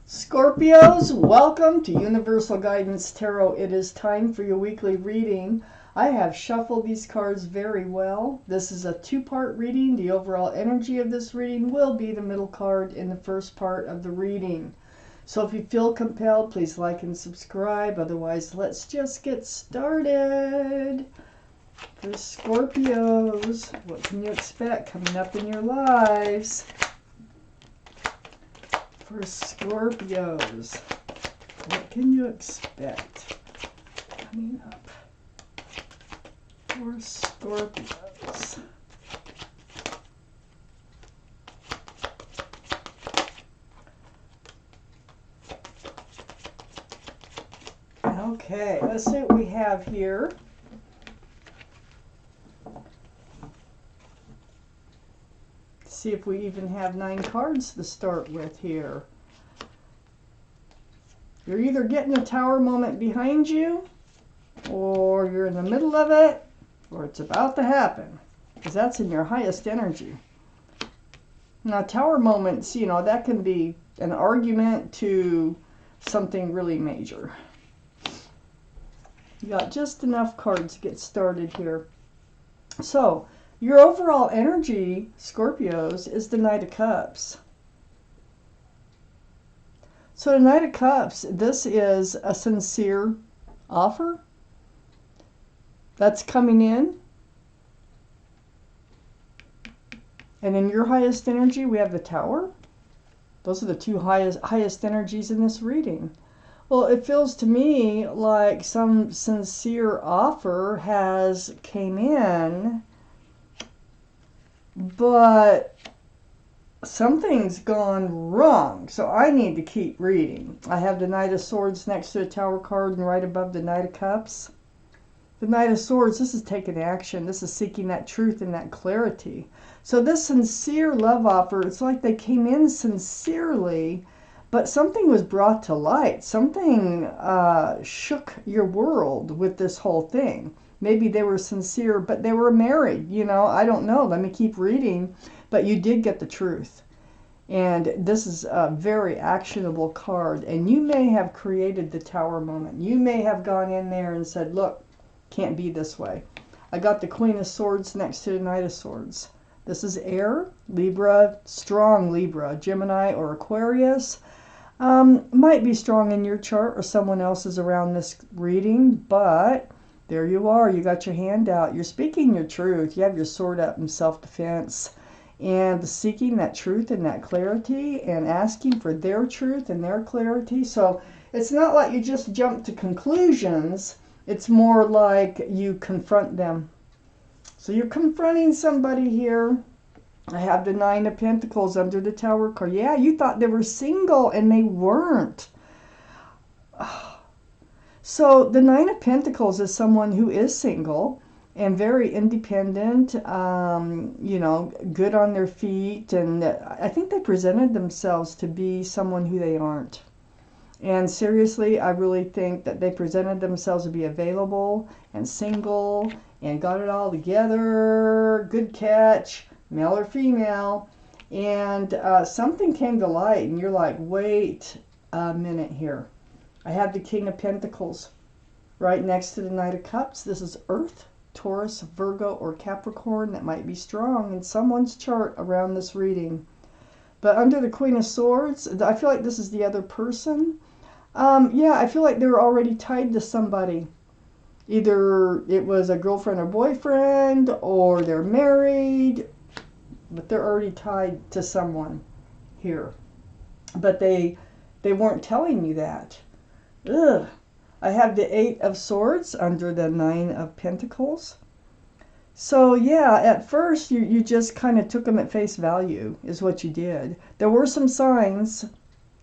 Scorpios, welcome to Universal Guidance Tarot. It is time for your weekly reading. I have shuffled these cards very well. This is a two-part reading. The overall energy of this reading will be the middle card in the first part of the reading. So if you feel compelled, please like and subscribe. Otherwise, let's just get started. For Scorpios, what can you expect coming up in your lives? For Scorpios, what can you expect coming up for Scorpios? Okay, let's see what we have here. See if we even have 9 cards to start with here. You're either getting a tower moment behind you, or you're in the middle of it, or it's about to happen, because that's in your highest energy. Now, tower moments, you know, that can be an argument to something really major. You got just enough cards to get started here. So, your overall energy, Scorpios, is the Knight of Cups. So the Knight of Cups, this is a sincere offer that's coming in. And in your highest energy, we have the Tower. Those are the two highest energies in this reading. Well, it feels to me like some sincere offer has came in, but something's gone wrong, so I need to keep reading. I have the Knight of Swords next to the Tower card and right above the Knight of Cups. The Knight of Swords, this is taking action. This is seeking that truth and that clarity. So this sincere love offer, it's like they came in sincerely, but something was brought to light. Something shook your world with this whole thing. Maybe they were sincere, but they were married. You know, I don't know. Let me keep reading. But you did get the truth. And this is a very actionable card. And you may have created the Tower moment. You may have gone in there and said, look, can't be this way. I got the Queen of Swords next to the Knight of Swords. This is air, Libra, strong Libra, Gemini or Aquarius. Might be strong in your chart or someone else's around this reading, but there you are. You got your hand out. You're speaking your truth. You have your sword up in self-defense and seeking that truth and that clarity and asking for their truth and their clarity. So it's not like you just jump to conclusions. It's more like you confront them. So you're confronting somebody here. I have the 9 of Pentacles under the Tower card. Yeah, you thought they were single and they weren't. So the 9 of Pentacles is someone who is single and very independent, you know, good on their feet. And I think they presented themselves to be someone who they aren't. And seriously, I really think that they presented themselves to be available and single and got it all together. Good catch, male or female. And something came to light and you're like, wait a minute here. I have the King of Pentacles right next to the Knight of Cups. This is Earth, Taurus, Virgo, or Capricorn. That might be strong in someone's chart around this reading. But under the Queen of Swords, I feel like this is the other person. Yeah, I feel like they're already tied to somebody. Either it was a girlfriend or boyfriend, or they're married, but they're already tied to someone here. But they weren't telling you that. Ugh. I have the 8 of Swords under the 9 of Pentacles. So yeah, at first you just kind of took them at face value is what you did. There were some signs,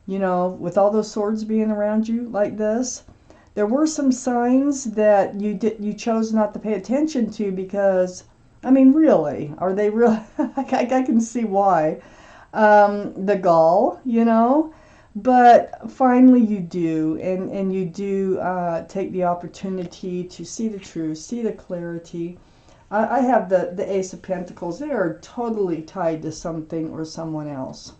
you know, with all those swords being around you like this. There were some signs that you chose not to pay attention to because, I mean, really, are they real? I can see why. The gall, you know. But finally you do, and you do take the opportunity to see the truth, see the clarity, I have the Ace of Pentacles. They are totally tied to something or someone else.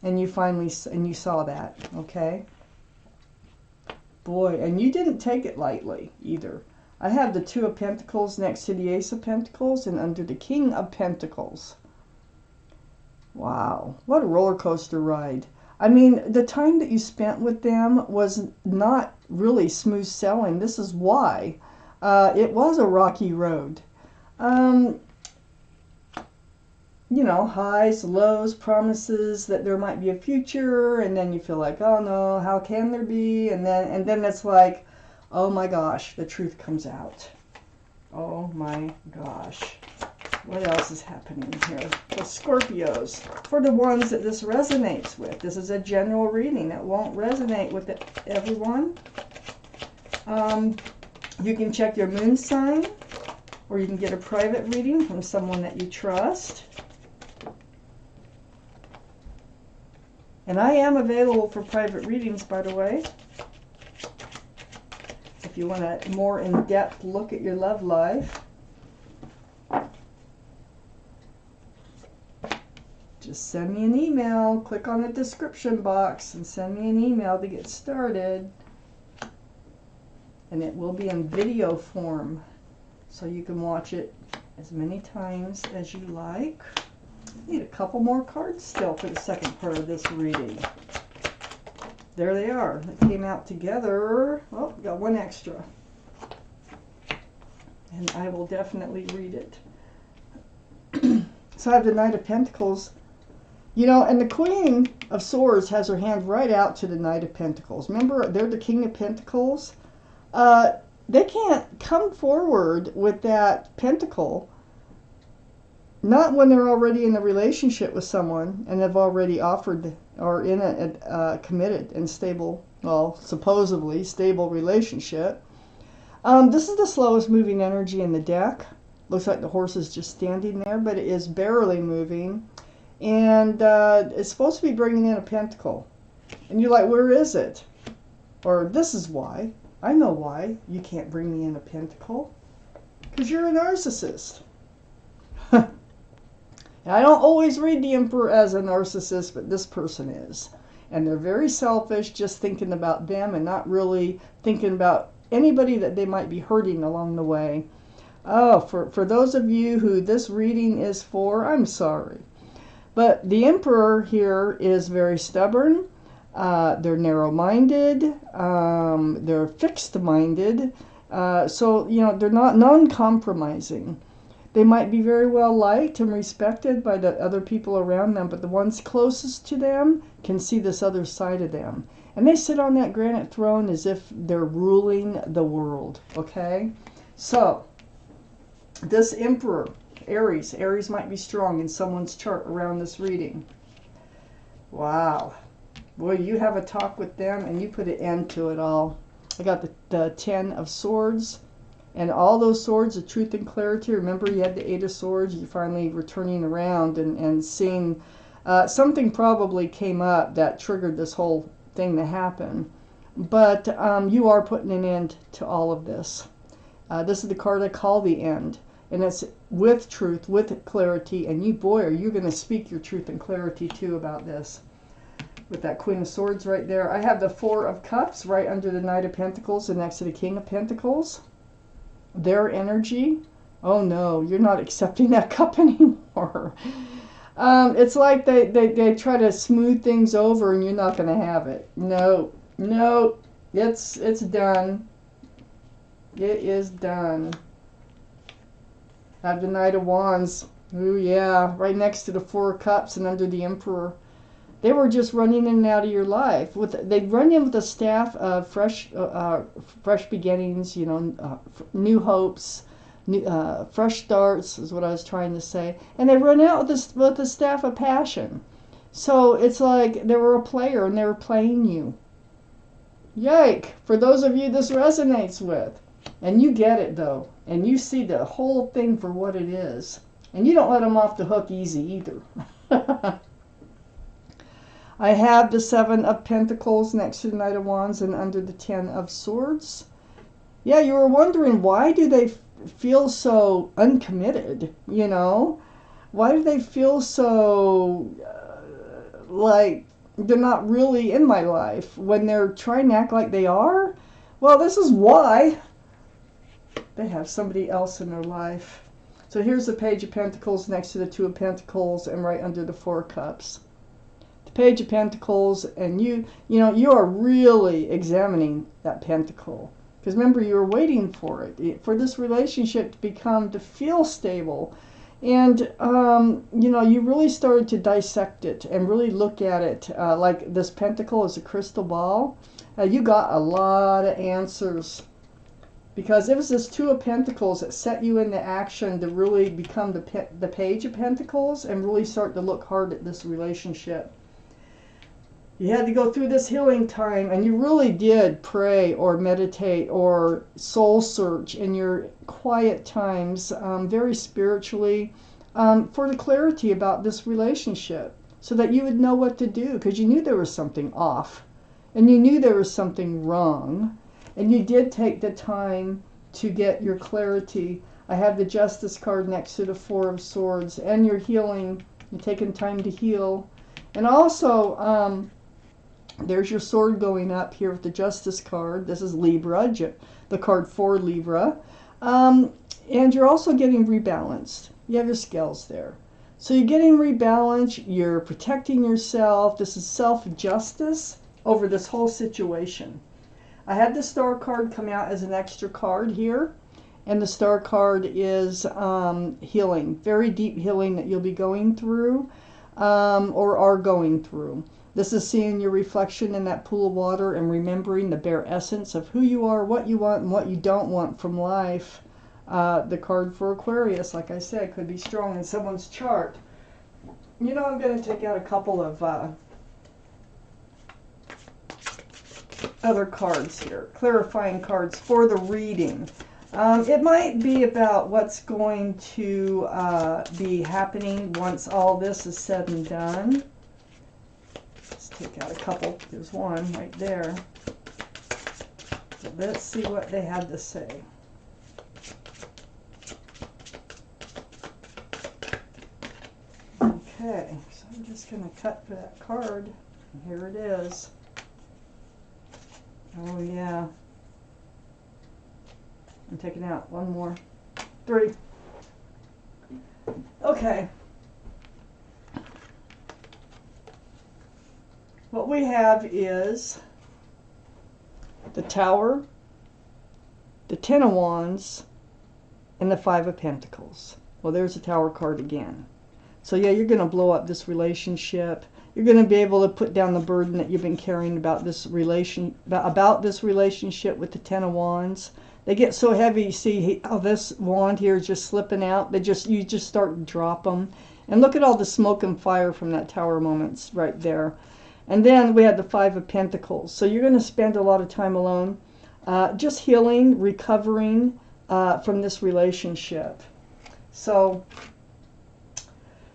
And you finally, and you saw that, okay? Boy, and you didn't take it lightly either. I have the Two of Pentacles next to the Ace of Pentacles and under the King of Pentacles. Wow, what a roller coaster ride. I mean, the time that you spent with them was not really smooth sailing. This is why. It was a rocky road. You know, highs, lows, promises that there might be a future, and then you feel like, oh no, how can there be? And then it's like, oh my gosh, the truth comes out. Oh my gosh. What else is happening here? The Scorpios, for the ones that this resonates with. This is a general reading. It won't resonate with everyone. You can check your moon sign, or you can get a private reading from someone that you trust. And I am available for private readings, by the way. If you want a more in-depth look at your love life. Just send me an email. Click on the description box and send me an email to get started. And it will be in video form, so you can watch it as many times as you like. Need a couple more cards still for the second part of this reading. There they are. They came out together. Oh, got one extra. And I will definitely read it. So I have the Knight of Pentacles. You know, and the Queen of Swords has her hand right out to the Knight of Pentacles. Remember, they're the King of Pentacles. They can't come forward with that pentacle. Not when they're already in a relationship with someone and have already offered or in a committed and stable, well, supposedly stable relationship. This is the slowest moving energy in the deck. Looks like the horse is just standing there, but it is barely moving. And it's supposed to be bringing in a pentacle. And you're like, where is it? Or this is why. I know why you can't bring me in a pentacle. Because you're a narcissist. I don't always read the Emperor as a narcissist, but this person is. And they're very selfish, just thinking about them and not really thinking about anybody that they might be hurting along the way. Oh, for those of you who this reading is for, I'm sorry. But the Emperor here is very stubborn. They're narrow-minded. They're fixed-minded. So, you know, they're not non-compromising. They might be very well liked and respected by the other people around them, but the ones closest to them can see this other side of them. And they sit on that granite throne as if they're ruling the world, okay? So, this Emperor, Aries might be strong in someone's chart around this reading. Wow. Boy, you have a talk with them and you put an end to it all. I got the Ten of Swords. And all those swords of truth and clarity. Remember, you had the Eight of Swords. You're finally returning around and seeing something probably came up that triggered this whole thing to happen. But you are putting an end to all of this. This is the card I call the end. And it's with truth, with clarity. And you, boy, are you going to speak your truth and clarity too about this. With that Queen of Swords right there. I have the Four of Cups right under the Knight of Pentacles and next to the King of Pentacles. Their energy, oh no, you're not accepting that cup anymore. It's like they try to smooth things over and you're not going to have it. No, it's done. It is done. I have the Knight of Wands. Ooh, yeah, right next to the Four of Cups and under the Emperor. They were just running in and out of your life. They'd run in with a staff of fresh beginnings, you know, new hopes, fresh starts is what I was trying to say. And they run out with a staff of passion. So it's like they were a player and they were playing you. Yike! For those of you this resonates with. And you get it, though. And you see the whole thing for what it is. And you don't let them off the hook easy either. I have the Seven of Pentacles next to the Knight of Wands and under the Ten of Swords. Yeah, you were wondering, why do they feel so uncommitted, you know? Why do they feel so like they're not really in my life. When they're trying to act like they are, well, this is why they have somebody else in their life. So here's the Page of Pentacles next to the Two of Pentacles and right under the Four of Cups. The Page of Pentacles, and you know, you are really examining that pentacle. Because remember, you were waiting for it, for this relationship to feel stable. And, you know, you really started to dissect it and really look at it like this pentacle is a crystal ball. You got a lot of answers. Because it was this Two of Pentacles that set you into action to really become the Page of Pentacles and really start to look hard at this relationship. You had to go through this healing time, and you really did pray or meditate or soul search in your quiet times, very spiritually, for the clarity about this relationship, so that you would know what to do, because you knew there was something off, and you knew there was something wrong, and you did take the time to get your clarity. I have the Justice card next to the Four of Swords, and you're healing, you're taking time to heal, and also, there's your sword going up here with the Justice card. This is Libra, the card for Libra. And you're also getting rebalanced. You have your scales there. So you're getting rebalanced. You're protecting yourself. This is self-justice over this whole situation. I had the Star card come out as an extra card here. And the Star card is healing. Very deep healing that you'll be going through or are going through. This is seeing your reflection in that pool of water and remembering the bare essence of who you are, what you want, and what you don't want from life. The card for Aquarius, like I said, could be strong in someone's chart. You know, I'm going to take out a couple of other cards here, clarifying cards for the reading. It might be about what's going to be happening once all this is said and done. Take out a couple. There's one right there. So let's see what they had to say. Okay, so I'm just going to cut for that card. And here it is. Oh yeah. I'm taking out one more. 3. Okay. What we have is the Tower, the Ten of Wands, and the Five of Pentacles. Well, there's the Tower card again. So yeah, you're going to blow up this relationship. You're going to be able to put down the burden that you've been carrying about this relationship with the Ten of Wands. They get so heavy, you see how this wand here is just slipping out. You just start to drop them. And look at all the smoke and fire from that Tower moments right there. And then we had the Five of Pentacles. So you're going to spend a lot of time alone, just healing, recovering from this relationship. So,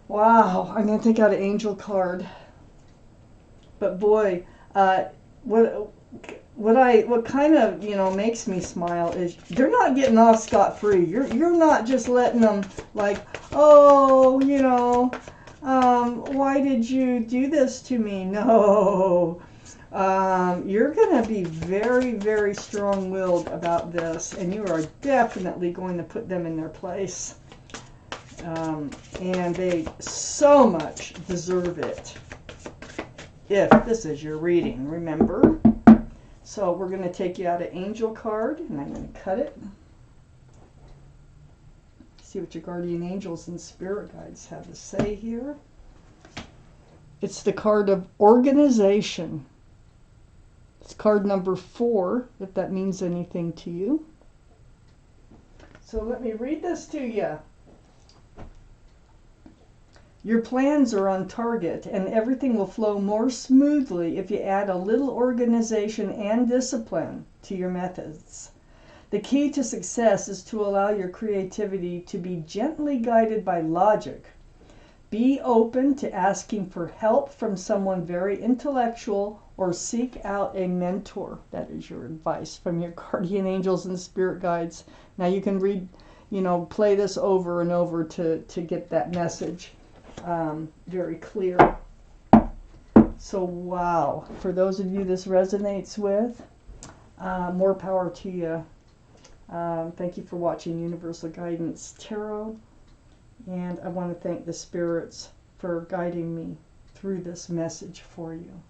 wow, I'm going to take out an angel card. But boy, what kind of, you know, makes me smile is they're not getting off scot-free. You're not just letting them like, oh, you know, why did you do this to me? No. You're going to be very, very strong-willed about this, and you are definitely going to put them in their place. And they so much deserve it. If this is your reading, remember. So we're going to take you out an angel card, and I'm going to cut it. See what your guardian angels and spirit guides have to say here. It's the card of organization. It's card number 4, if that means anything to you. So let me read this to you. Your plans are on target, and everything will flow more smoothly if you add a little organization and discipline to your methods. The key to success is to allow your creativity to be gently guided by logic. Be open to asking for help from someone very intellectual or seek out a mentor. That is your advice from your guardian angels and spirit guides. Now you can read, play this over and over to get that message very clear. So, wow. For those of you this resonates with, more power to you. Thank you for watching Universal Guidance Tarot. And I want to thank the spirits for guiding me through this message for you.